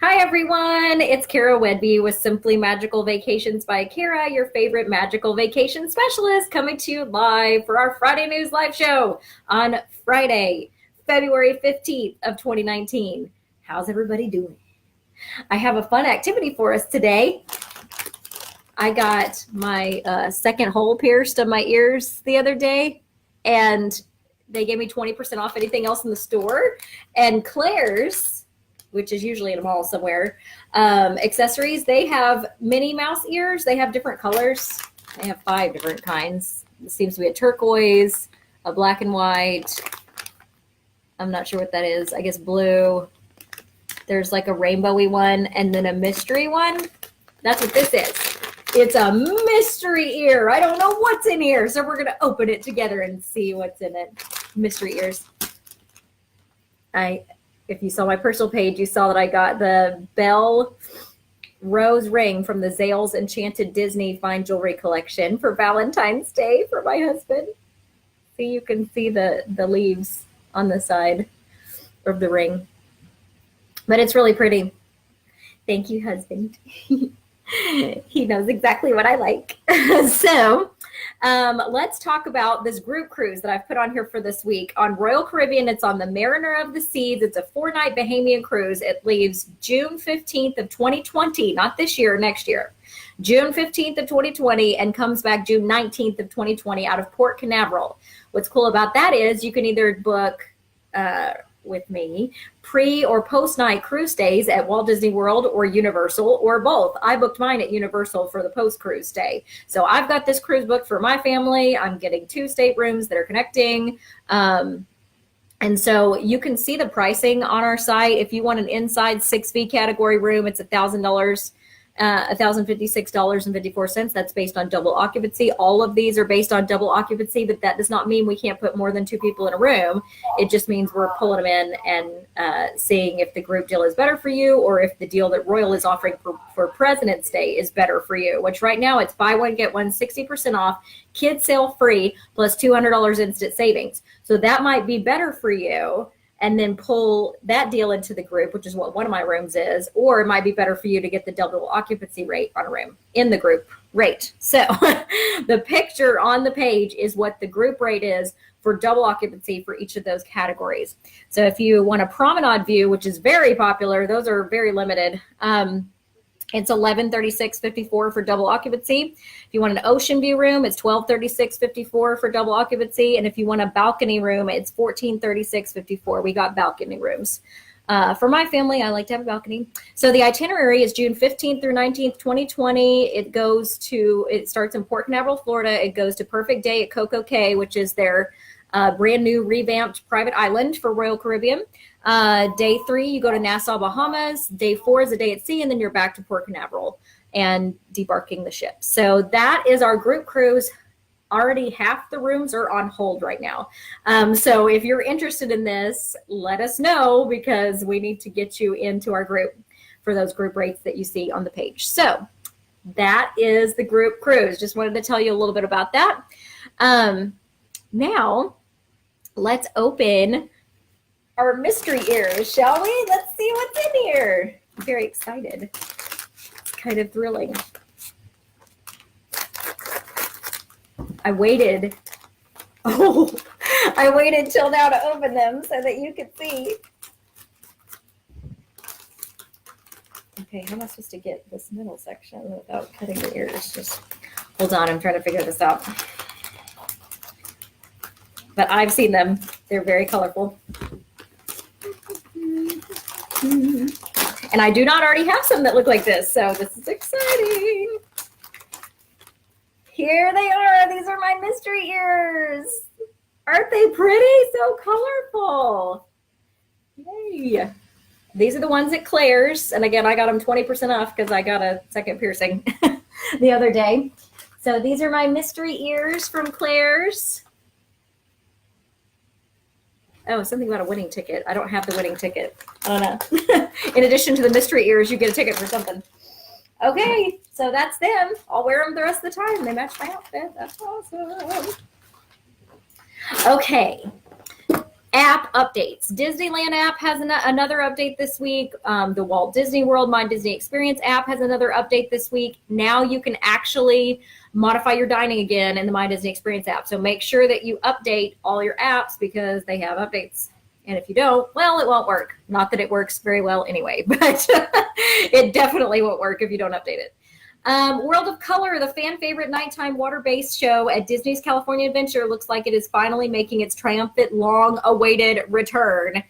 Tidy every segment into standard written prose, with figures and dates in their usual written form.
Hi everyone, it's Cara Whedbee with Simply Magical Vacations by Cara, your favorite magical vacation specialist, coming to you live for our Friday News Live show on Friday, February 15th of 2019. How's everybody doing? I have a fun activity for us today. I got my second hole pierced on my ears the other day, and they gave me 20% off anything else in the store. And Claire's, which is usually in a mall somewhere, accessories, they have Minnie Mouse ears. They have different colors. They have 5 different kinds. It seems to be a turquoise, a black and white. I'm not sure what that is. I guess blue. There's like a rainbowy one and then a mystery one. That's what this is. It's a mystery ear. I don't know what's in here, so we're going to open it together and see what's in it. Mystery ears. If you saw my personal page, you saw that I got the Belle Rose ring from the Zales Enchanted Disney Fine Jewelry Collection for Valentine's Day for my husband. So you can see the leaves on the side of the ring. But it's really pretty. Thank you, husband. He knows exactly what I like. So let's talk about this group cruise that I've put on here for this week. On Royal Caribbean, it's on the Mariner of the Seas. It's a 4-night Bahamian cruise. It leaves June 15th of 2020, not this year, next year. June 15th of 2020 and comes back June 19th of 2020 out of Port Canaveral. What's cool about that is you can either book with me pre or post night cruise stays at Walt Disney World or Universal or both. I booked mine at Universal for the post cruise stay. So I've got this cruise booked for my family. I'm getting 2 staterooms that are connecting. And so you can see the pricing on our site. If you want an inside 6V category room, it's $1,000. $1,056.54. That's based on double occupancy. All of these are based on double occupancy, but that does not mean we can't put more than 2 people in a room. It just means we're pulling them in and seeing if the group deal is better for you or if the deal that Royal is offering for President's Day is better for you, which right now it's buy one, get one, 60% off, kids sale free, plus $200 instant savings. So that might be better for you. And then pull that deal into the group, which is what one of my rooms is, or it might be better for you to get the double occupancy rate on a room in the group rate. So the picture on the page is what the group rate is for double occupancy for each of those categories. So if you want a promenade view, which is very popular, those are very limited. It's $1136.54 for double occupancy. If you want an ocean view room, it's $1236.54 for double occupancy. And if you want a balcony room, it's $1436.54. We got balcony rooms. For my family, I like to have a balcony. So the itinerary is June 15th through 19th, 2020. It starts in Port Canaveral, Florida. It goes to Perfect Day at Coco Cay, which is their brand new revamped private island for Royal Caribbean. Day 3, you go to Nassau, Bahamas. Day 4 is a day at sea, and then you're back to Port Canaveral and debarking the ship. So that is our group cruise. Already half the rooms are on hold right now. So if you're interested in this, let us know because we need to get you into our group for those group rates that you see on the page. So that is the group cruise. Just wanted to tell you a little bit about that. Now, let's open our mystery ears, shall we? Let's see what's in here. I'm very excited. It's kind of thrilling. I waited till now to open them so that you could see. Okay, how am I supposed to get this middle section without cutting the ears? Just hold on, I'm trying to figure this out. But I've seen them. They're very colorful. And I do not already have some that look like this, so this is exciting. Here they are. These are my mystery ears. Aren't they pretty? So colorful. Yay. These are the ones at Claire's. And again, I got them 20% off because I got a second piercing the other day. So these are my mystery ears from Claire's. Oh, something about a winning ticket. I don't have the winning ticket. I don't know. In addition to the mystery ears, you get a ticket for something. Okay, so that's them. I'll wear them the rest of the time. They match my outfit. That's awesome. Okay. App updates. Disneyland app has another update this week. The Walt Disney World My Disney Experience app has another update this week. Now you can actually modify your dining again in the My Disney Experience app. So make sure that you update all your apps because they have updates. And if you don't, well, it won't work. Not that it works very well anyway, but it definitely won't work if you don't update it. World of Color, the fan favorite nighttime water-based show at Disney's California Adventure, looks like it is finally making its triumphant, long-awaited return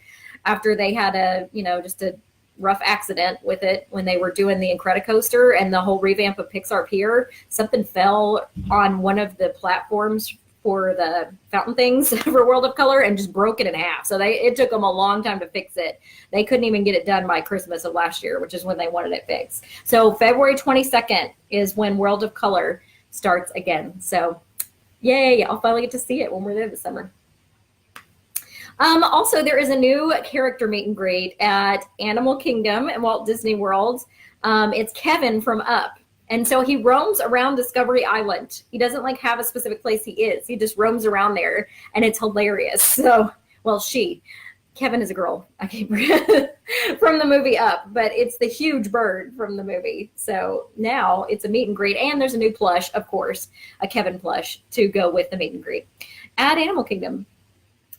after they had just a rough accident with it when they were doing the Incredicoaster and the whole revamp of Pixar Pier. Something fell on one of the platforms for the fountain things for World of Color and just broke it in half. So it took them a long time to fix it. They couldn't even get it done by Christmas of last year, which is when they wanted it fixed. So February 22nd is when World of Color starts again. So yay, I'll finally get to see it when we're there this summer. Also, there is a new character meet and greet at Animal Kingdom and Walt Disney World. It's Kevin from Up. And so he roams around Discovery Island. He doesn't have a specific place he is. He just roams around there, and it's hilarious. So, Kevin is a girl. I can't forget from the movie Up, but it's the huge bird from the movie. So now it's a meet and greet, and there's a new plush, of course, a Kevin plush to go with the meet and greet at Animal Kingdom.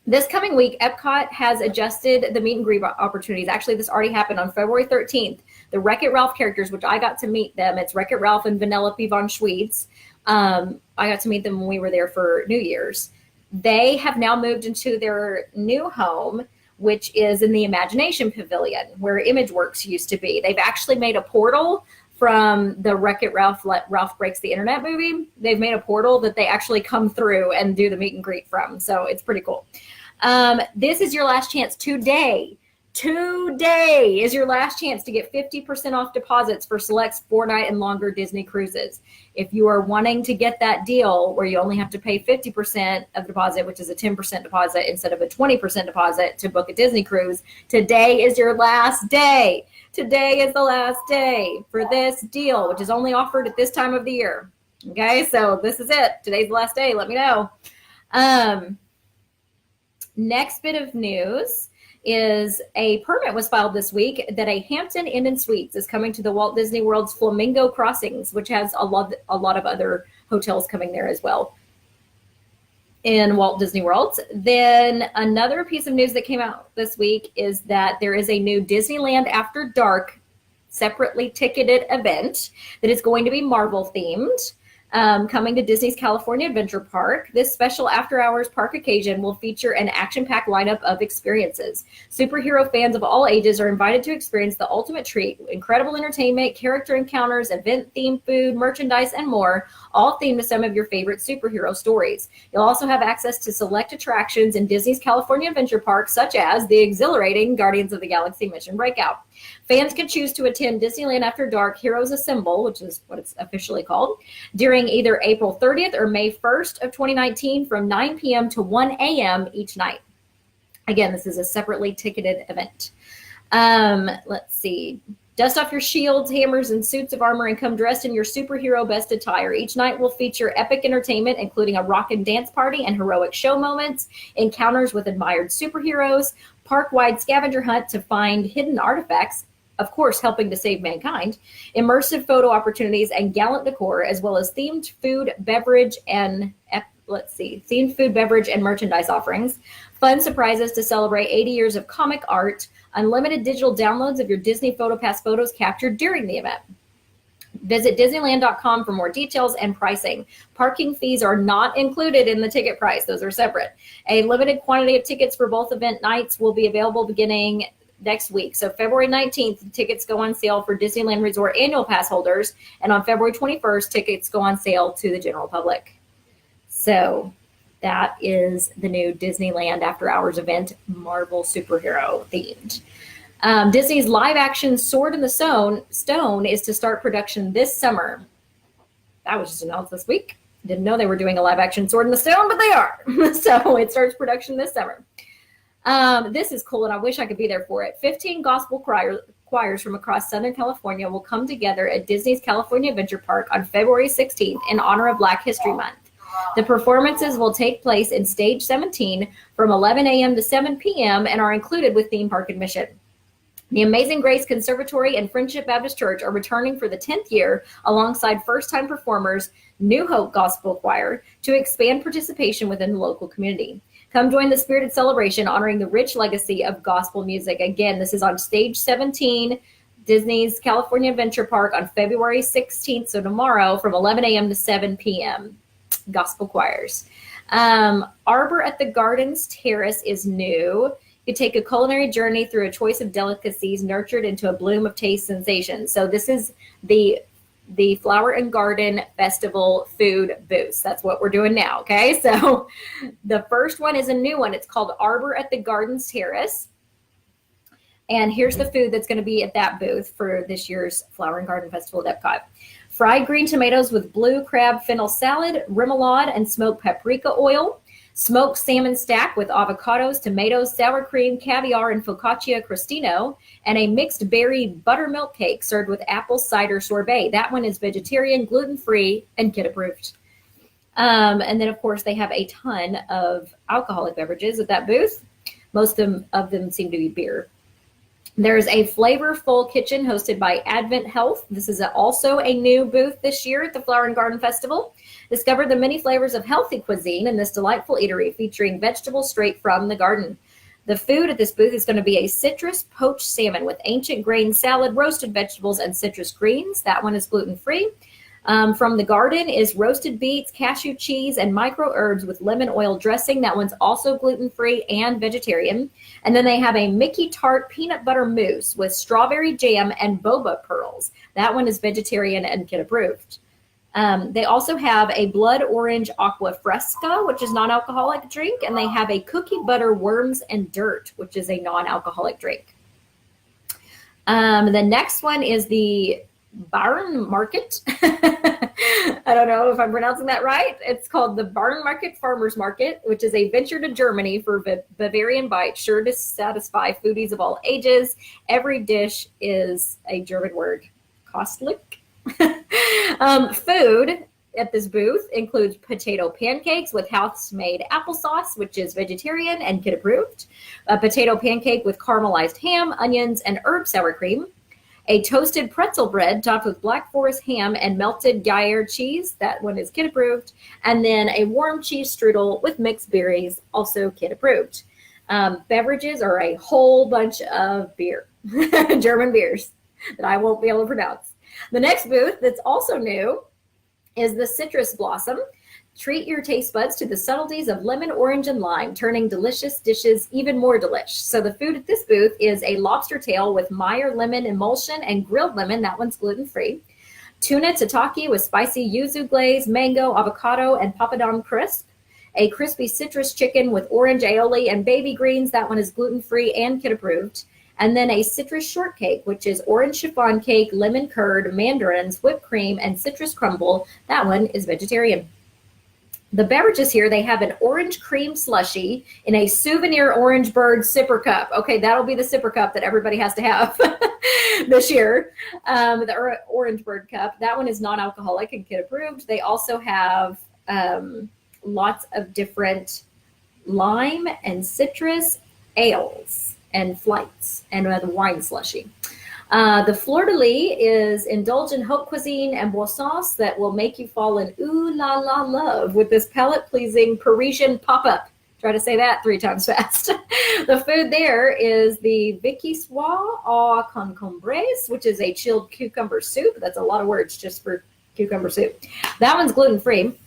This coming week, Epcot has adjusted the meet and greet opportunities. Actually, this already happened on February 13th. The Wreck-It Ralph characters, which I got to meet them, it's Wreck-It Ralph and Vanellope von Schweetz. I got to meet them when we were there for New Year's. They have now moved into their new home, which is in the Imagination Pavilion, where ImageWorks used to be. They've actually made a portal from the Wreck-It Ralph, Ralph Breaks the Internet movie. They've made a portal that they actually come through and do the meet and greet from. So it's pretty cool. This is your last chance today. Today is your last chance to get 50% off deposits for select 4-night and longer Disney cruises. If you are wanting to get that deal where you only have to pay 50% of the deposit, which is a 10% deposit instead of a 20% deposit to book a Disney cruise, today is your last day. Today is the last day for this deal, which is only offered at this time of the year. Okay, so this is it. Today's the last day. Let me know. Next bit of news is a permit was filed this week that a Hampton Inn and Suites is coming to the Walt Disney World's Flamingo Crossings, which has a lot of other hotels coming there as well in Walt Disney World. Then another piece of news that came out this week is that there is a new Disneyland After Dark separately ticketed event that is going to be Marvel themed. Coming to Disney's California Adventure Park. This special after-hours park occasion will feature an action-packed lineup of experiences. Superhero fans of all ages are invited to experience the ultimate treat, incredible entertainment, character encounters, event-themed food, merchandise, and more, all themed to some of your favorite superhero stories. You'll also have access to select attractions in Disney's California Adventure Park, such as the exhilarating Guardians of the Galaxy Mission Breakout. Fans can choose to attend Disneyland After Dark Heroes Assemble, which is what it's officially called, during either April 30th or May 1st of 2019 from 9 p.m. to 1 a.m. each night. Again, this is a separately ticketed event. Let's see. Dust off your shields, hammers, and suits of armor and come dressed in your superhero best attire. Each night will feature epic entertainment, including a rock and dance party and heroic show moments, encounters with admired superheroes, park-wide scavenger hunt to find hidden artifacts, of course, helping to save mankind, immersive photo opportunities, and gallant decor, as well as themed food, beverage, and merchandise offerings, fun surprises to celebrate 80 years of comic art, unlimited digital downloads of your Disney PhotoPass photos captured during the event. Visit Disneyland.com for more details and pricing. Parking fees are not included in the ticket price. Those are separate. A limited quantity of tickets for both event nights will be available beginning next week. So February 19th, tickets go on sale for Disneyland Resort annual pass holders. And on February 21st, tickets go on sale to the general public. So that is the new Disneyland After Hours event, Marvel superhero themed. Disney's live action Sword in the Stone is to start production this summer. That was just announced this week. Didn't know they were doing a live action Sword in the Stone, but they are. So it starts production this summer. This is cool, and I wish I could be there for it. 15 gospel choirs from across Southern California will come together at Disney's California Adventure Park on February 16th in honor of Black History Month. The performances will take place in Stage 17 from 11 a.m. to 7 p.m. and are included with theme park admission. The Amazing Grace Conservatory and Friendship Baptist Church are returning for the 10th year alongside first-time performers New Hope Gospel Choir to expand participation within the local community. Come join the spirited celebration honoring the rich legacy of gospel music. Again, this is on Stage 17, Disney's California Adventure Park on February 16th, so tomorrow from 11 a.m. to 7 p.m. Gospel choirs. Arbor at the Gardens Terrace is new. You take a culinary journey through a choice of delicacies nurtured into a bloom of taste sensations. So this is the Flower and Garden Festival food booths. That's what we're doing now, okay? So the first one is a new one. It's called Arbor at the Gardens Terrace. And here's the food that's going to be at that booth for this year's Flower and Garden Festival at Epcot. Fried green tomatoes with blue crab fennel salad, remoulade, and smoked paprika oil. Smoked salmon stack with avocados, tomatoes, sour cream, caviar, and focaccia crostino, and a mixed berry buttermilk cake served with apple cider sorbet. That one is vegetarian, gluten-free, and kid-approved. And then, of course, they have a ton of alcoholic beverages at that booth. Most of them seem to be beer. There's a flavorful kitchen hosted by Advent Health. This is also a new booth this year at the Flower and Garden Festival. Discover the many flavors of healthy cuisine in this delightful eatery featuring vegetables straight from the garden. The food at this booth is going to be a citrus poached salmon with ancient grain salad, roasted vegetables, and citrus greens. That one is gluten-free. From the garden is roasted beets, cashew cheese, and micro herbs with lemon oil dressing. That one's also gluten-free and vegetarian. And then they have a Mickey tart peanut butter mousse with strawberry jam and boba pearls. That one is vegetarian and kid approved. They also have a blood orange aqua fresca, which is non-alcoholic drink. And they have a cookie butter worms and dirt, which is a non-alcoholic drink. The next one is the Barn Market. I don't know if I'm pronouncing that right. It's called the Barn Market Farmers Market, which is a venture to Germany for Bavarian bites, sure to satisfy foodies of all ages. Every dish is a German word. Kostlich. Food at this booth includes potato pancakes with house-made applesauce, which is vegetarian and kid approved. A potato pancake with caramelized ham, onions, and herb sour cream. A toasted pretzel bread topped with Black Forest ham and melted Gruyere cheese. That one is kid approved. And then a warm cheese strudel with mixed berries, also kid approved. Beverages are a whole bunch of beer, German beers that I won't be able to pronounce. The next booth that's also new is the Citrus Blossom. Treat your taste buds to the subtleties of lemon, orange, and lime, turning delicious dishes even more delish. So the food at this booth is a lobster tail with Meyer lemon emulsion and grilled lemon. That one's gluten-free. Tuna tataki with spicy yuzu glaze, mango, avocado, and papadum crisp. A crispy citrus chicken with orange aioli and baby greens. That one is gluten-free and kid-approved. And then a citrus shortcake, which is orange chiffon cake, lemon curd, mandarins, whipped cream, and citrus crumble. That one is vegetarian. The beverages here, they have an orange cream slushie in a souvenir orange bird sipper cup. Okay, that'll be the sipper cup that everybody has to have this year. The orange bird cup. That one is non-alcoholic and kid approved. They also have lots of different lime and citrus ales and flights and the wine slushie. The fleur-de-lis is indulge in haute cuisine and boissons that will make you fall in ooh la la love with this palate-pleasing Parisian pop-up. Try to say that 3 times fast. The food there is the vichyssoise au concombres, which is a chilled cucumber soup. That's a lot of words just for cucumber soup. That one's gluten-free.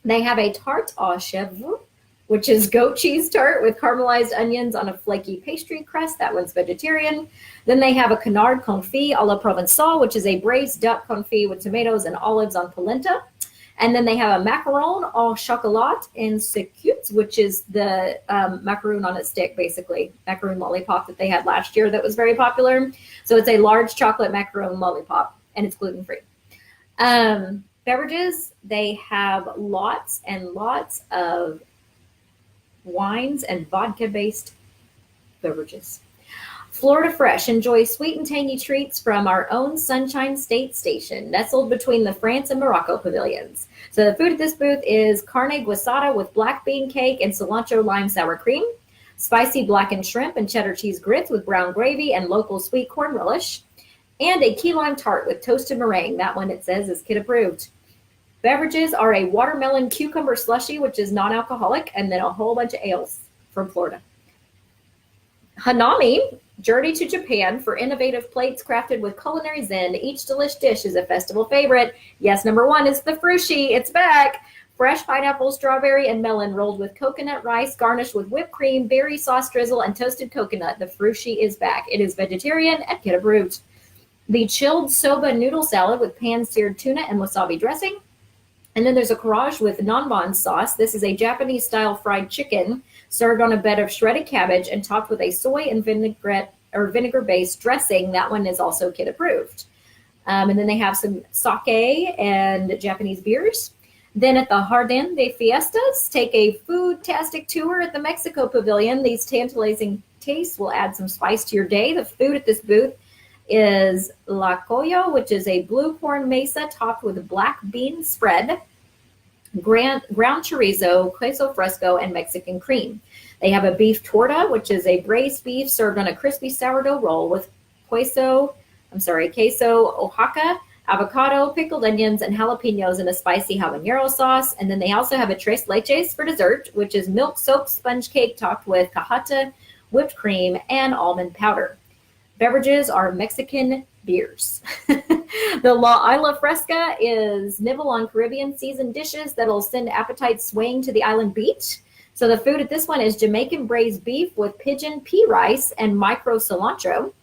They have a tarte aux chèvres, which is goat cheese tart with caramelized onions on a flaky pastry crust. That one's vegetarian. Then they have a canard confit à la Provençal, which is a braised duck confit with tomatoes and olives on polenta. And then they have a macaron au chocolat en secoute, which is the macaroon on a stick, basically. Macaroon lollipop that they had last year that was very popular. So it's a large chocolate macaroon lollipop, and it's gluten-free. Beverages, they have lots and lots of wines and vodka-based beverages. Florida Fresh. Enjoy sweet and tangy treats from our own Sunshine State Station, nestled between the France and Morocco pavilions. So the food at this booth is carne guisada with black bean cake and cilantro lime sour cream, spicy blackened shrimp and cheddar cheese grits with brown gravy and local sweet corn relish, and a key lime tart with toasted meringue. That one, it says, is kid approved. Beverages are a watermelon cucumber slushy, which is non-alcoholic, and then a whole bunch of ales from Florida. Hanami, journey to Japan for innovative plates crafted with culinary zen. Each delish dish is a festival favorite. Yes, number one is the frushi. It's back. Fresh pineapple, strawberry, and melon rolled with coconut rice, garnished with whipped cream, berry sauce drizzle, and toasted coconut. The frushi is back. It is vegetarian and kid approved. The chilled soba noodle salad with pan-seared tuna and wasabi dressing. And then there's a karaage with nanban sauce. This is a Japanese-style fried chicken served on a bed of shredded cabbage and topped with a soy and vinegar-based dressing. That one is also kid approved. And then they have some sake and Japanese beers. Then at the Jardin de Fiestas, take a food-tastic tour at the Mexico Pavilion. These tantalizing tastes will add some spice to your day. The food at this booth is la collo, which is a blue corn mesa topped with a black bean spread, ground chorizo, queso fresco, and Mexican cream. They have a beef torta, which is a braised beef served on a crispy sourdough roll with queso Oaxaca, avocado, pickled onions, and jalapenos in a spicy habanero sauce. And then they also have a tres leches for dessert, which is milk-soaked sponge cake topped with cajeta, whipped cream, and almond powder. Beverages are Mexican beers. The La Isla Fresca is nibble on Caribbean seasoned dishes that'll send appetite swaying to the island beach. So the food at this one is Jamaican braised beef with pigeon pea rice and micro cilantro,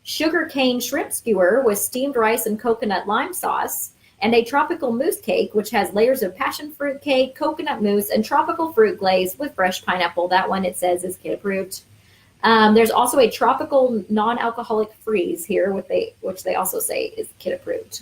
sugar cane shrimp skewer with steamed rice and coconut lime sauce, and a tropical mousse cake, which has layers of passion fruit cake, coconut mousse, and tropical fruit glaze with fresh pineapple. That one, it says, is kid approved. There's also a tropical non-alcoholic freeze here, which they also say is kid approved.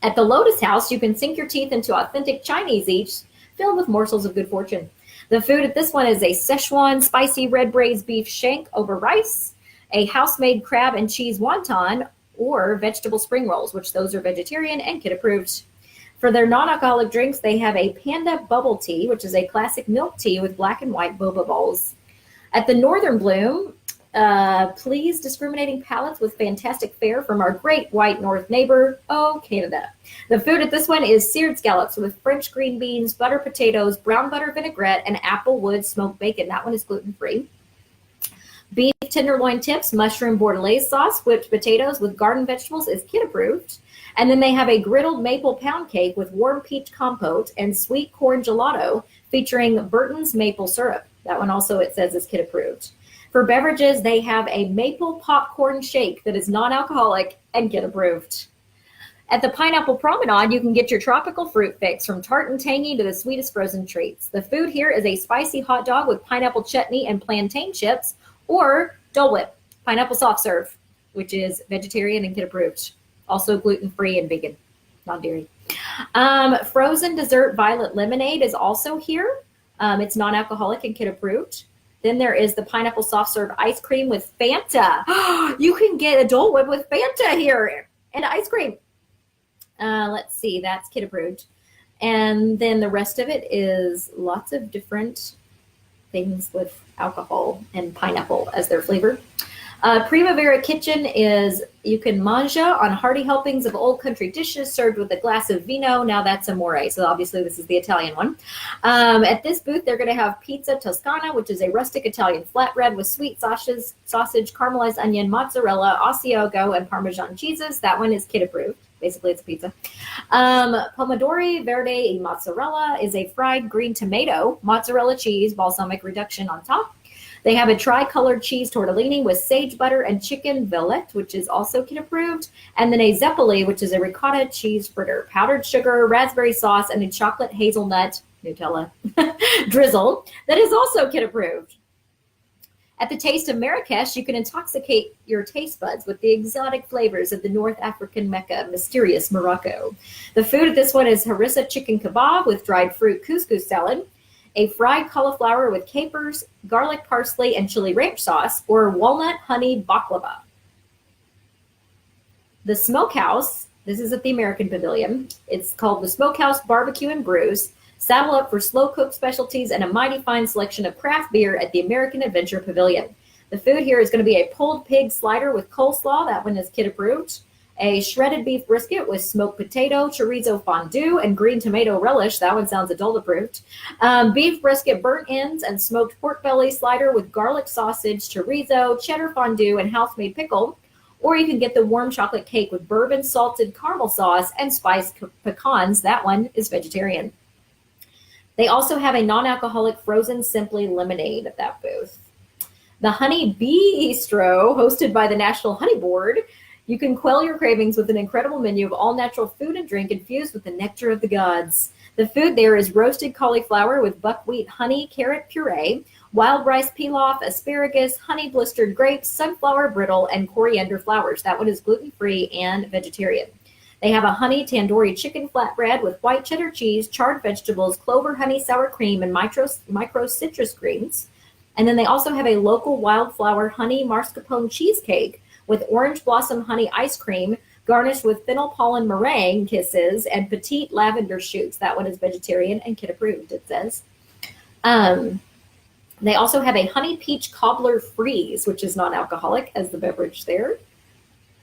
At the Lotus House, you can sink your teeth into authentic Chinese eats filled with morsels of good fortune. The food at this one is a Szechuan spicy red braised beef shank over rice, a house-made crab and cheese wonton, or vegetable spring rolls, which those are vegetarian and kid approved. For their non-alcoholic drinks, they have a panda bubble tea, which is a classic milk tea with black and white boba balls. At the Northern Bloom, please discriminating palates with fantastic fare from our great white north neighbor, Canada. The food at this one is seared scallops with French green beans, butter potatoes, brown butter vinaigrette, and applewood smoked bacon. That one is gluten-free. Beef tenderloin tips, mushroom bordelaise sauce, whipped potatoes with garden vegetables is kid approved. And then they have a griddled maple pound cake with warm peach compote and sweet corn gelato featuring Burton's maple syrup. That one also, it says, is kid approved. For beverages, they have a maple popcorn shake that is non-alcoholic and kid approved. At the Pineapple Promenade, you can get your tropical fruit fix from tart and tangy to the sweetest frozen treats. The food here is a spicy hot dog with pineapple chutney and plantain chips, or Dole Whip, pineapple soft serve, which is vegetarian and kid approved. Also gluten-free and vegan, non-dairy. Frozen dessert violet lemonade is also here. It's non-alcoholic and kid approved. Then there is the pineapple soft serve ice cream with Fanta. You can get a Dole Whip with Fanta here and ice cream. Let's see, that's kid approved. And then the rest of it is lots of different things with alcohol and pineapple as their flavor. Primavera Kitchen is, you can manja on hearty helpings of old country dishes served with a glass of vino. Now that's amore, so obviously this is the Italian one. At this booth, they're going to have pizza toscana, which is a rustic Italian flatbread with sweet sausage, caramelized onion, mozzarella, Asiago, and Parmesan cheeses. That one is kid approved. Basically, it's a pizza. Pomodori Verde e Mozzarella is a fried green tomato, mozzarella cheese, balsamic reduction on top. They have a tri-colored cheese tortellini with sage butter and chicken velouté, which is also kid approved. And then a zeppoli, which is a ricotta cheese fritter, powdered sugar, raspberry sauce, and a chocolate hazelnut Nutella drizzle that is also kid approved. At the Taste of Marrakesh, you can intoxicate your taste buds with the exotic flavors of the North African Mecca, mysterious Morocco. The food at this one is harissa chicken kebab with dried fruit couscous salad, a fried cauliflower with capers, garlic parsley, and chili ranch sauce, or walnut honey baklava. The Smokehouse This is at the American Pavilion. It's called the Smokehouse Barbecue and Brews. Saddle up for slow-cooked specialties and a mighty fine selection of craft beer at the American Adventure Pavilion. The food here is going to be a pulled pig slider with coleslaw. That one is kid approved. A shredded beef brisket with smoked potato, chorizo fondue, and green tomato relish. That one sounds adult approved. Beef brisket burnt ends and smoked pork belly slider with garlic sausage, chorizo, cheddar fondue, and house-made pickle. Or you can get the warm chocolate cake with bourbon salted caramel sauce and spiced pecans. That one is vegetarian. They also have a non-alcoholic frozen simply lemonade at that booth. The Honey Bistro, hosted by the National Honey Board. You can quell your cravings with an incredible menu of all-natural food and drink infused with the nectar of the gods. The food there is roasted cauliflower with buckwheat honey carrot puree, wild rice pilaf, asparagus, honey blistered grapes, sunflower brittle, and coriander flowers. That one is gluten-free and vegetarian. They have a honey tandoori chicken flatbread with white cheddar cheese, charred vegetables, clover honey sour cream, and micro citrus greens. And then they also have a local wildflower honey mascarpone cheesecake with orange blossom honey ice cream, garnished with fennel pollen meringue kisses and petite lavender shoots. That one is vegetarian and kid approved, it says. They also have a honey peach cobbler freeze, which is non-alcoholic as the beverage there.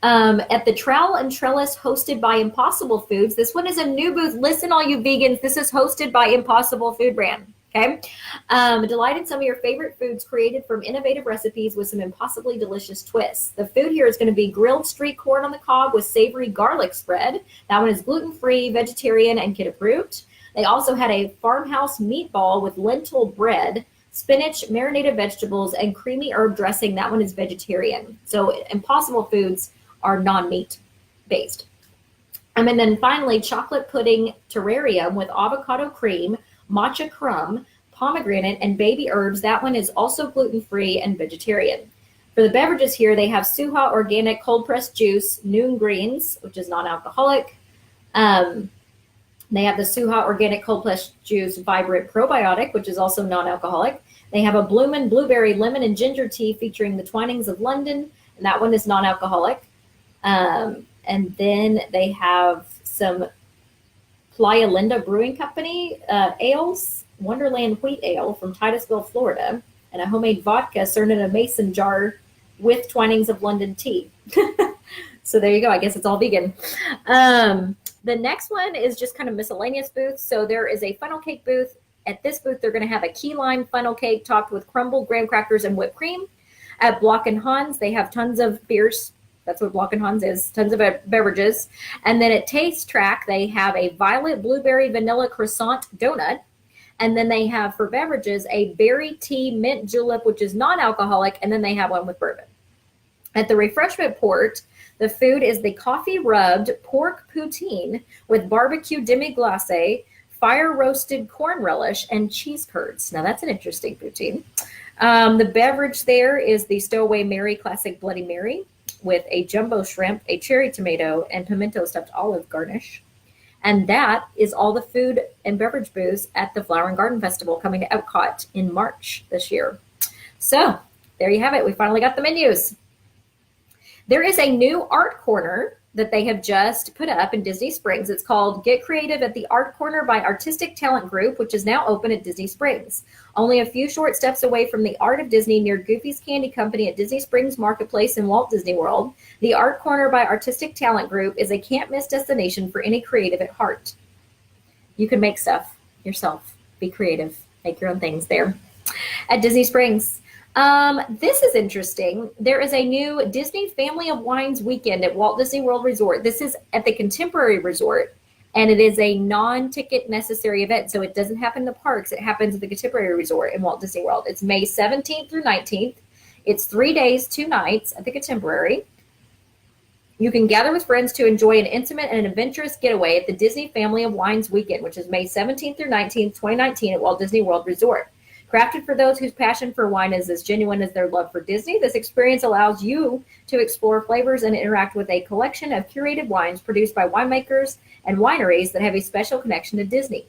At the Trowel and Trellis, hosted by Impossible Foods. This one is a new booth. Listen, all you vegans, this is hosted by Impossible Food Brand. Okay. Delight in some of your favorite foods created from innovative recipes with some impossibly delicious twists. The food here is going to be grilled street corn on the cob with savory garlic spread. That one is gluten-free, vegetarian, and kid approved. They also had a farmhouse meatball with lentil bread, spinach, marinated vegetables, and creamy herb dressing. That one is vegetarian. So Impossible Foods are non-meat based. And then finally, chocolate pudding terrarium with avocado cream, matcha crumb, pomegranate, and baby herbs. That one is also gluten-free and vegetarian. For the beverages here, they have Suha organic cold-pressed juice, Noon Greens, which is non-alcoholic. They have the Suha organic cold-pressed juice Vibrant Probiotic, which is also non-alcoholic. They have a Bloomin' Blueberry Lemon and Ginger Tea featuring the Twinings of London, and that one is non-alcoholic. And then they have some Playa Linda Brewing Company ales, Wonderland Wheat Ale from Titusville, Florida, and a homemade vodka served in a mason jar with Twinings of London tea. So there you go. I guess it's all vegan. The next one is just kind of miscellaneous booths. So there is a funnel cake booth. At this booth, they're going to have a key lime funnel cake topped with crumbled graham crackers and whipped cream. At Block and Hans, they have tons of beers. That's what Block and Hans is, tons of beverages. And then at Taste Track, they have a violet blueberry vanilla croissant donut. And then they have, for beverages, a berry tea mint julep, which is non-alcoholic. And then they have one with bourbon. At the refreshment port, the food is the coffee-rubbed pork poutine with barbecue demi-glace, fire-roasted corn relish, and cheese curds. Now, that's an interesting poutine. The beverage there is the Stowaway Mary Classic Bloody Mary with a jumbo shrimp, a cherry tomato, and pimento stuffed olive garnish. And that is all the food and beverage booths at the Flower and Garden Festival coming to Epcot in March this year. So there you have it. We finally got the menus. There is a new art corner that they have just put up in Disney Springs. It's called Get Creative at the Art Corner by Artistic Talent Group, which is now open at Disney Springs. Only a few short steps away from the Art of Disney near Goofy's Candy Company at Disney Springs Marketplace in Walt Disney World, the Art Corner by Artistic Talent Group is a can't-miss destination for any creative at heart. You can make stuff yourself. Be creative. Make your own things there at Disney Springs. This is interesting. There is a new Disney Family of Wines weekend at Walt Disney World Resort. This is at the Contemporary Resort, and it is a non-ticket necessary event. So it doesn't happen in the parks. It happens at the Contemporary Resort in Walt Disney World. It's May 17th through 19th. It's 3 days, 2 nights at the Contemporary. You can gather with friends to enjoy an intimate and adventurous getaway at the Disney Family of Wines weekend, which is May 17th through 19th, 2019 at Walt Disney World Resort. Crafted for those whose passion for wine is as genuine as their love for Disney, this experience allows you to explore flavors and interact with a collection of curated wines produced by winemakers and wineries that have a special connection to Disney.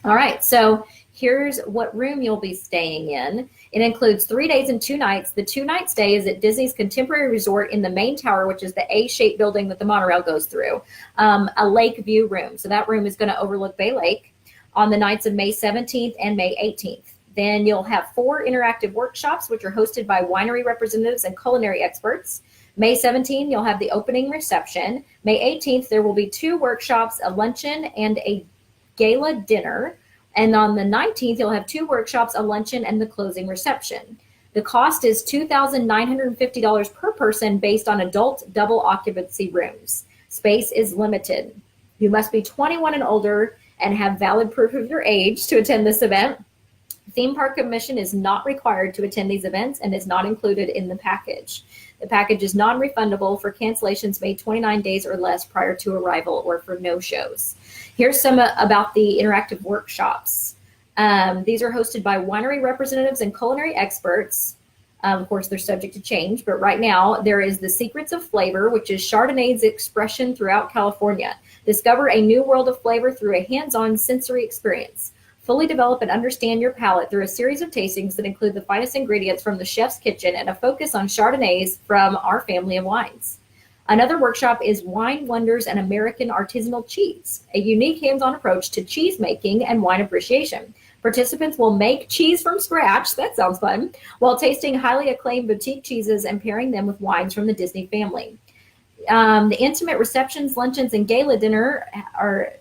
All right, so here's what room you'll be staying in. It includes 3 days and 2 nights. The 2-night stay is at Disney's Contemporary Resort in the main tower, which is the A-shaped building that the monorail goes through, a lake view room. So that room is going to overlook Bay Lake on the nights of May 17th and May 18th. Then you'll have 4 interactive workshops, which are hosted by winery representatives and culinary experts. May 17th, you'll have the opening reception. May 18th, there will be 2 workshops, a luncheon and a gala dinner. And on the 19th, you'll have 2 workshops, a luncheon, and the closing reception. The cost is $2,950 per person based on adult double occupancy rooms. Space is limited. You must be 21 and older and have valid proof of your age to attend this event. Theme park admission is not required to attend these events and is not included in the package. The package is non-refundable for cancellations made 29 days or less prior to arrival or for no-shows. Here's some about the interactive workshops. These are hosted by winery representatives and culinary experts. Of course, they're subject to change, but right now there is the Secrets of Flavor, which is Chardonnay's expression throughout California. Discover a new world of flavor through a hands-on sensory experience. Fully develop and understand your palate through a series of tastings that include the finest ingredients from the chef's kitchen and a focus on Chardonnays from our family of wines. Another workshop is Wine Wonders and American Artisanal Cheese, a unique hands-on approach to cheese making and wine appreciation. Participants will make cheese from scratch, that sounds fun, while tasting highly acclaimed boutique cheeses and pairing them with wines from the Disney family. The intimate receptions, luncheons, and gala dinner are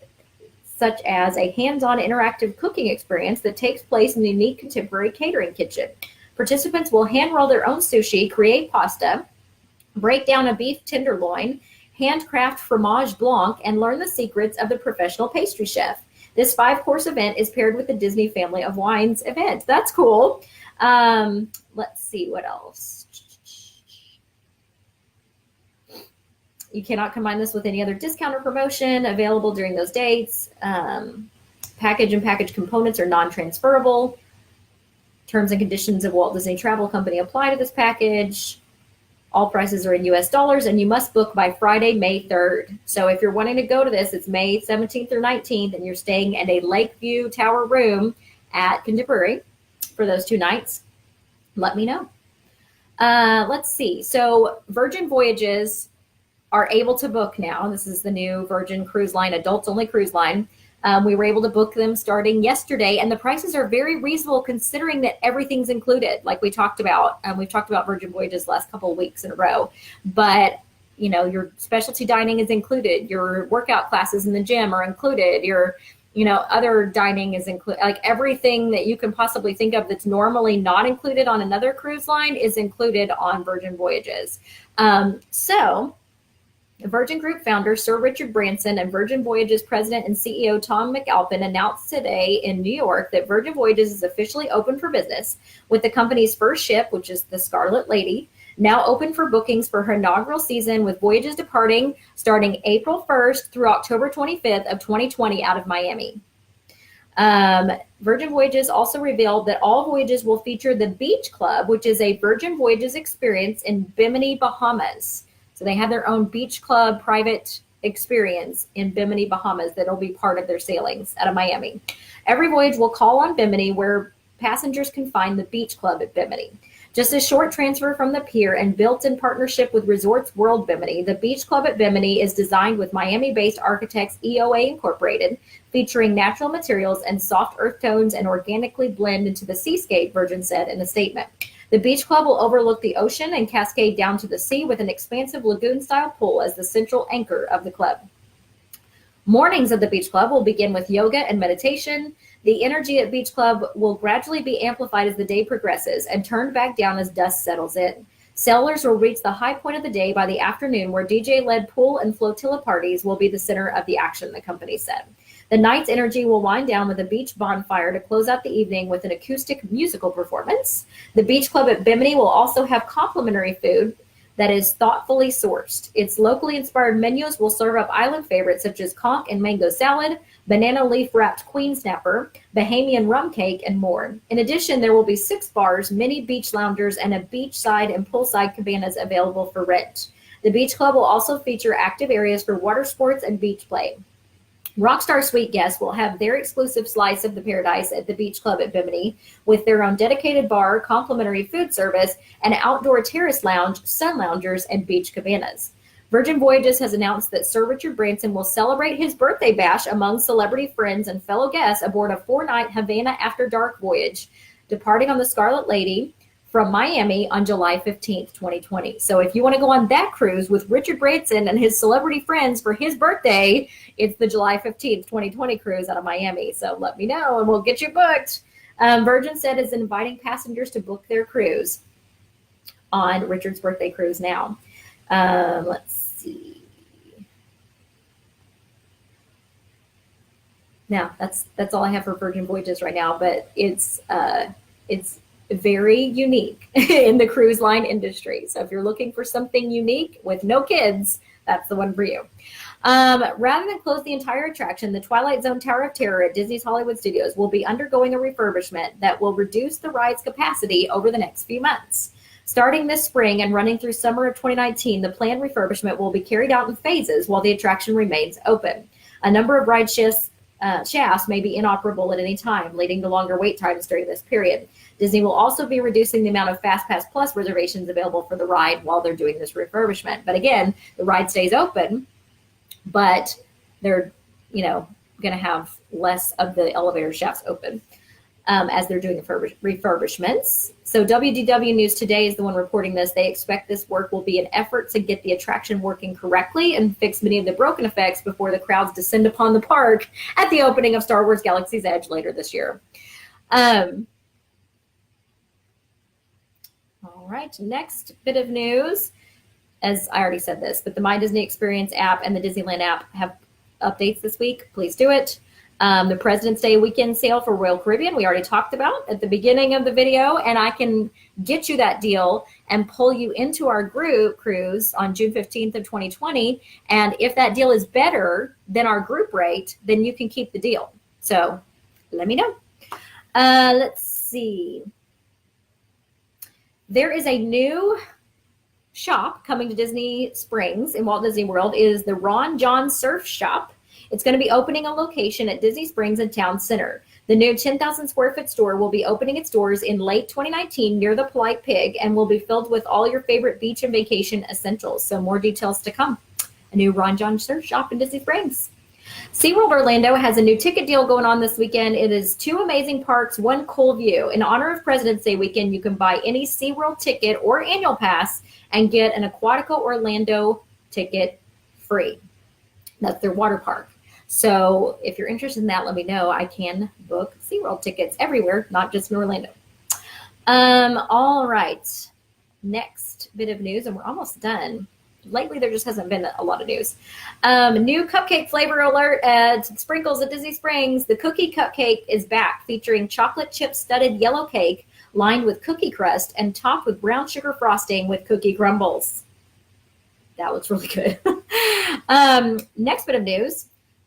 such as a hands-on interactive cooking experience that takes place in the unique contemporary catering kitchen. Participants will hand-roll their own sushi, create pasta, break down a beef tenderloin, handcraft fromage blanc, and learn the secrets of the professional pastry chef. This 5-course event is paired with the Disney Family of Wines event. That's cool. Let's see what else. You cannot combine this with any other discount or promotion available during those dates. Package and package components are non-transferable. Terms and conditions of Walt Disney Travel Company apply to this package. All prices are in US dollars, and you must book by Friday, May 3rd. So if you're wanting to go to this, it's May 17th or 19th, and you're staying at a Lakeview Tower room at Contemporary for those 2 nights. Let me know. Let's see. So Virgin Voyages are able to book now. This is the new Virgin Cruise Line, adults only cruise line. We were able to book them starting yesterday, and the prices are very reasonable considering that everything's included. Like we talked about, we've talked about Virgin Voyages the last couple of weeks in a row, but you know, your specialty dining is included. Your workout classes in the gym are included. Your, you know, other dining is included. Like everything that you can possibly think of that's normally not included on another cruise line is included on Virgin Voyages. So Virgin Group founder Sir Richard Branson and Virgin Voyages president and CEO Tom McAlpin announced today in New York that Virgin Voyages is officially open for business, with the company's first ship, which is the Scarlet Lady, now open for bookings for her inaugural season, with voyages departing starting April 1st through October 25th of 2020 out of Miami. Virgin Voyages also revealed that all voyages will feature the Beach Club, which is a Virgin Voyages experience in Bimini, Bahamas. So they have their own beach club private experience in Bimini, Bahamas that'll be part of their sailings out of Miami. Every voyage will call on Bimini, where passengers can find the beach club at Bimini. Just a short transfer from the pier and built in partnership with Resorts World Bimini, the Beach Club at Bimini is designed with Miami-based architects EOA Incorporated, featuring natural materials and soft earth tones and organically blend into the seascape, Virgin said in a statement. The Beach Club will overlook the ocean and cascade down to the sea with an expansive lagoon-style pool as the central anchor of the club. Mornings at the Beach Club will begin with yoga and meditation. The energy at Beach Club will gradually be amplified as the day progresses and turned back down as dusk settles in. Sailors will reach the high point of the day by the afternoon, where DJ-led pool and flotilla parties will be the center of the action, the company said. The night's energy will wind down with a beach bonfire to close out the evening with an acoustic musical performance. The Beach Club at Bimini will also have complimentary food that is thoughtfully sourced. Its locally inspired menus will serve up island favorites such as conch and mango salad, banana leaf wrapped queen snapper, Bahamian rum cake, and more. In addition, there will be 6 bars, many beach loungers, and a beachside and poolside cabanas available for rent. The Beach Club will also feature active areas for water sports and beach play. Rockstar Suite guests will have their exclusive slice of the paradise at the Beach Club at Bimini with their own dedicated bar, complimentary food service, and outdoor terrace lounge, sun loungers, and beach cabanas. Virgin Voyages has announced that Sir Richard Branson will celebrate his birthday bash among celebrity friends and fellow guests aboard a 4-night Havana After Dark voyage, departing on the Scarlet Lady from Miami on July 15th, 2020. So if you want to go on that cruise with Richard Branson and his celebrity friends for his birthday, it's the July 15th, 2020 cruise out of Miami. So let me know and we'll get you booked. Virgin said is inviting passengers to book their cruise on Richard's birthday cruise now. Let's see. Now that's all I have for Virgin Voyages right now, but it's very unique in the cruise line industry. So if you're looking for something unique with no kids, that's the one for you. Rather than close the entire attraction, the Twilight Zone Tower of Terror at Disney's Hollywood Studios will be undergoing a refurbishment that will reduce the ride's capacity over the next few months. Starting this spring and running through summer of 2019, the planned refurbishment will be carried out in phases while the attraction remains open. A number of ride shafts may be inoperable at any time, leading to longer wait times during this period. Disney will also be reducing the amount of FastPass Plus reservations available for the ride while they're doing this refurbishment. But again, the ride stays open, but they're, going to have less of the elevator shafts open as they're doing refurbishments. So WDW News Today is the one reporting this. They expect this work will be an effort to get the attraction working correctly and fix many of the broken effects before the crowds descend upon the park at the opening of Star Wars Galaxy's Edge later this year. All right, next bit of news, as I already said this, but the My Disney Experience app and the Disneyland app have updates this week. Please do it. The President's Day weekend sale for Royal Caribbean, we already talked about at the beginning of the video, and I can get you that deal and pull you into our group cruise on June 15th of 2020. And if that deal is better than our group rate, then you can keep the deal. So let me know. Let's see. There is a new shop coming to Disney Springs in Walt Disney World. It is the Ron John Surf Shop. It's going to be opening a location at Disney Springs and Town Center. The new 10,000 square foot store will be opening its doors in late 2019 near the Polite Pig and will be filled with all your favorite beach and vacation essentials. So more details to come. A new Ron John Surf Shop in Disney Springs. SeaWorld Orlando has a new ticket deal going on this weekend. It is 2 amazing parks, 1 cool view. In honor of President's Day weekend, you can buy any SeaWorld ticket or annual pass and get an Aquatica Orlando ticket free. That's their water park. So if you're interested in that, let me know. I can book SeaWorld tickets everywhere, not just in Orlando. All right. Next bit of news, and we're almost done. Lately, there just hasn't been a lot of news. New cupcake flavor alert at Sprinkles at Disney Springs. The cookie cupcake is back, featuring chocolate chip studded yellow cake lined with cookie crust and topped with brown sugar frosting with cookie crumbles. That looks really good. Next bit of news.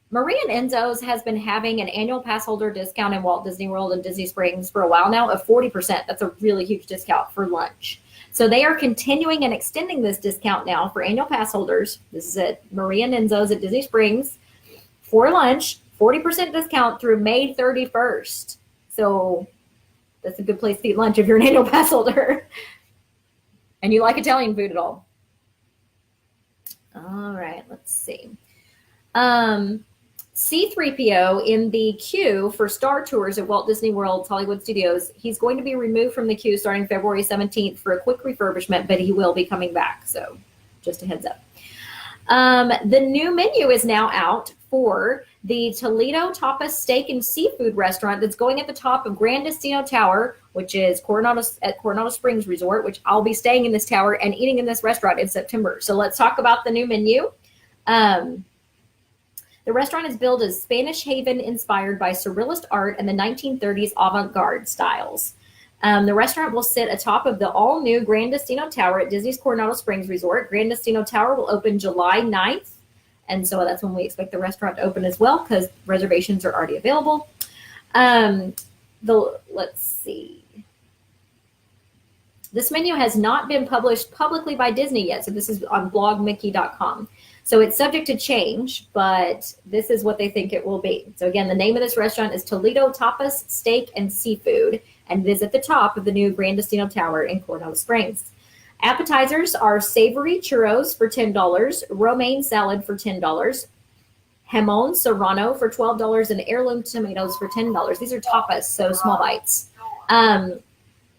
Marie and Enzo's has been having an annual pass holder discount in Walt Disney World and Disney Springs for a while now of 40%. That's a really huge discount for lunch. So they are continuing and extending this discount now for annual pass holders. This is at Marie and Enzo's at Disney Springs for lunch, 40% discount through May 31st. So that's a good place to eat lunch if you're an annual pass holder and you like Italian food at all. All right, let's see. C-3PO in the queue for Star Tours at Walt Disney World's Hollywood Studios. He's going to be removed from the queue starting February 17th for a quick refurbishment, but he will be coming back. So just a heads up. The new menu is now out for the Toledo Tapas Steak and Seafood restaurant that's going at the top of Grand Destino Tower, which is at Coronado Springs Resort, which I'll be staying in this tower and eating in this restaurant in September. So let's talk about the new menu. The restaurant is billed as Spanish Haven inspired by Surrealist art and the 1930s avant-garde styles. The restaurant will sit atop of the all-new Grand Destino Tower at Disney's Coronado Springs Resort. Grand Destino Tower will open July 9th, and so that's when we expect the restaurant to open as well because reservations are already available. Let's see. This menu has not been published publicly by Disney yet, so this is on blogmickey.com. So it's subject to change, but this is what they think it will be. So again, the name of this restaurant is Toledo Tapas Steak and Seafood, and visit the top of the new Gran Destino Tower in Coronado Springs. Appetizers are savory churros for $10, romaine salad for $10, jamon serrano for $12, and heirloom tomatoes for $10. These are tapas, so small bites.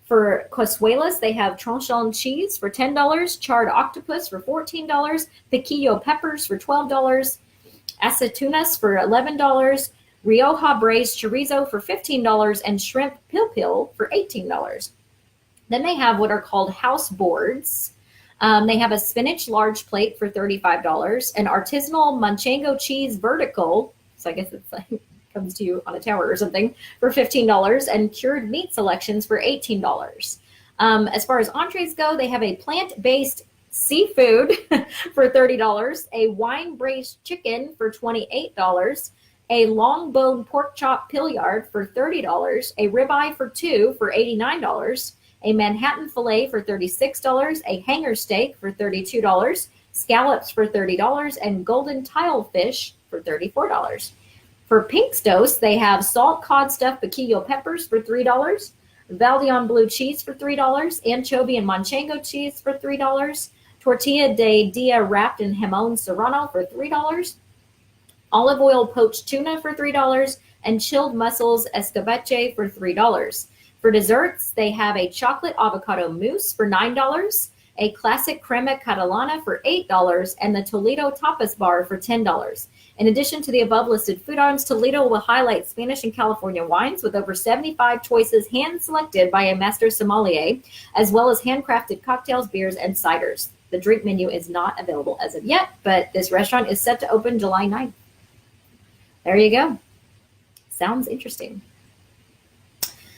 For cazuelas, they have tronchon cheese for $10, charred octopus for $14, piquillo peppers for $12, aceitunas for $11, Rioja braised chorizo for $15, and shrimp pil for $18. Then they have what are called house boards. They have a spinach large plate for $35, an artisanal manchego cheese vertical, so I guess it's like comes to you on a tower or something, for $15, and cured meat selections for $18. As far as entrees go, they have a plant-based seafood for $30, a wine braised chicken for $28, a long bone pork chop pilliard for $30, a ribeye for two for $89, a Manhattan filet for $36, a hanger steak for $32, scallops for $30, and golden tile fish for $34. For Pinkstos, they have salt cod stuffed piquillo peppers for $3, Valdion blue cheese for $3, anchovy and manchego cheese for $3, tortilla de dia wrapped in jamon serrano for $3, olive oil poached tuna for $3, and chilled mussels escabeche for $3. For desserts, they have a chocolate avocado mousse for $9, a classic crema catalana for $8, and the Toledo tapas bar for $10. In addition to the above listed food items, Toledo will highlight Spanish and California wines with over 75 choices hand-selected by a master sommelier, as well as handcrafted cocktails, beers, and ciders. The drink menu is not available as of yet, but this restaurant is set to open July 9th. There you go. Sounds interesting.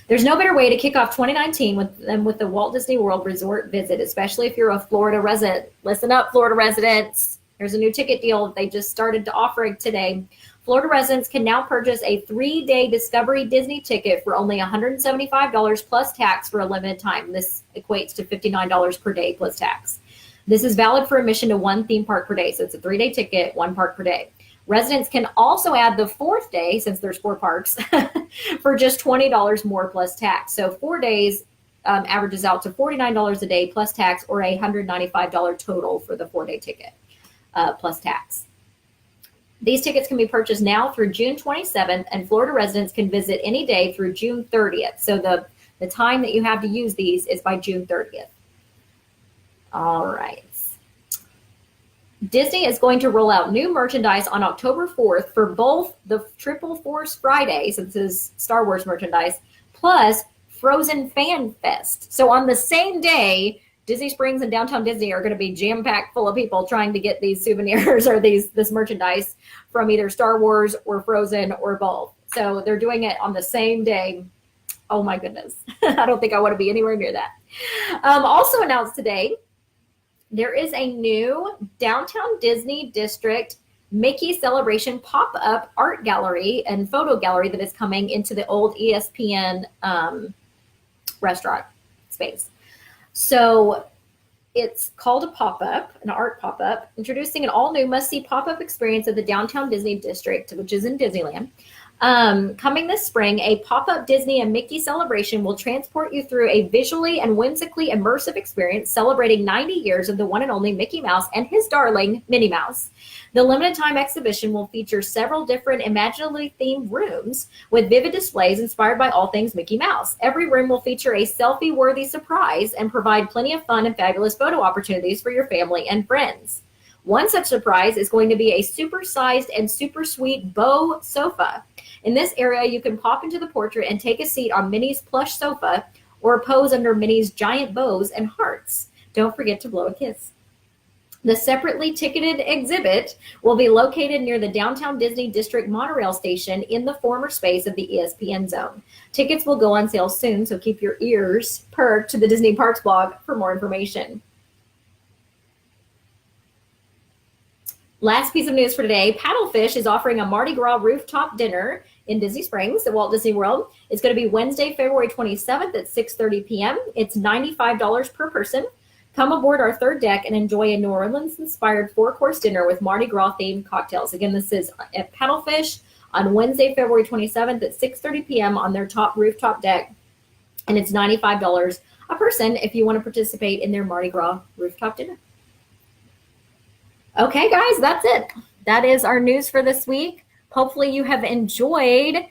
There's no better way to kick off 2019 than with the Walt Disney World Resort visit, especially if you're a Florida resident. Listen up, Florida residents. There's a new ticket deal that they just started to offer today. Florida residents can now purchase a 3-day Discovery Disney ticket for only $175 plus tax for a limited time. This equates to $59 per day plus tax. This is valid for admission to one theme park per day. So it's a 3-day ticket, one park per day. Residents can also add the 4th day, since there's 4 parks, for just $20 more plus tax. So 4 days averages out to $49 a day plus tax, or a $195 total for the 4-day ticket plus tax. These tickets can be purchased now through June 27th, and Florida residents can visit any day through June 30th. So the time that you have to use these is by June 30th. All right. Disney is going to roll out new merchandise on October 4th for both the Triple Force Friday, so this is Star Wars merchandise, plus Frozen Fan Fest. So on the same day, Disney Springs and Downtown Disney are going to be jam-packed full of people trying to get these souvenirs or this merchandise from either Star Wars or Frozen or both. So they're doing it on the same day. Oh my goodness. I don't think I want to be anywhere near that. Also announced today, there is a new Downtown Disney District Mickey Celebration pop-up art gallery and photo gallery that is coming into the old ESPN restaurant space. So it's called a pop-up, an art pop-up, introducing an all-new must-see pop-up experience of the Downtown Disney District, which is in Disneyland. Coming this spring, a pop-up Disney and Mickey celebration will transport you through a visually and whimsically immersive experience celebrating 90 years of the one and only Mickey Mouse and his darling, Minnie Mouse. The limited time exhibition will feature several different imaginatively themed rooms with vivid displays inspired by all things Mickey Mouse. Every room will feature a selfie-worthy surprise and provide plenty of fun and fabulous photo opportunities for your family and friends. One such surprise is going to be a super-sized and super sweet bow sofa. In this area, you can pop into the portrait and take a seat on Minnie's plush sofa or pose under Minnie's giant bows and hearts. Don't forget to blow a kiss. The separately ticketed exhibit will be located near the Downtown Disney District monorail station in the former space of the ESPN zone. Tickets will go on sale soon, so keep your ears perked to the Disney Parks blog for more information. Last piece of news for today, Paddlefish is offering a Mardi Gras rooftop dinner in Disney Springs at Walt Disney World. It's going to be Wednesday, February 27th at 6:30 p.m. It's $95 per person. Come aboard our third deck and enjoy a New Orleans-inspired 4-course dinner with Mardi Gras-themed cocktails. Again, this is at Paddlefish on Wednesday, February 27th at 6:30 p.m. on their top rooftop deck. And it's $95 a person if you want to participate in their Mardi Gras rooftop dinner. Okay, guys, that's it. That is our news for this week. Hopefully you have enjoyed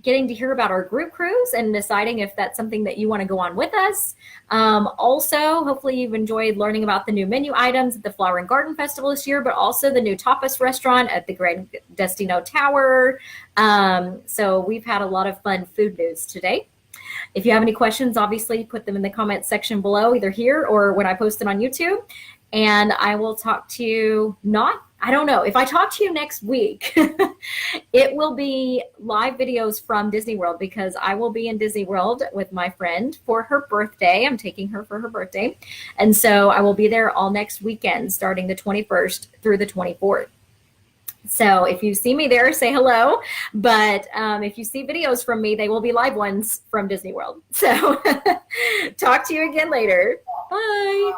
getting to hear about our group cruise and deciding if that's something that you want to go on with us. Also, hopefully you've enjoyed learning about the new menu items at the Flower and Garden Festival this year, but also the new tapas restaurant at the Grand Destino Tower. So we've had a lot of fun food news today. If you have any questions, obviously put them in the comments section below, either here or when I post it on YouTube. And I will talk to you I don't know. If I talk to you next week, it will be live videos from Disney World because I will be in Disney World with my friend for her birthday. I'm taking her for her birthday. And so I will be there all next weekend, starting the 21st through the 24th. So if you see me there, say hello. But if you see videos from me, they will be live ones from Disney World. So talk to you again later. Bye.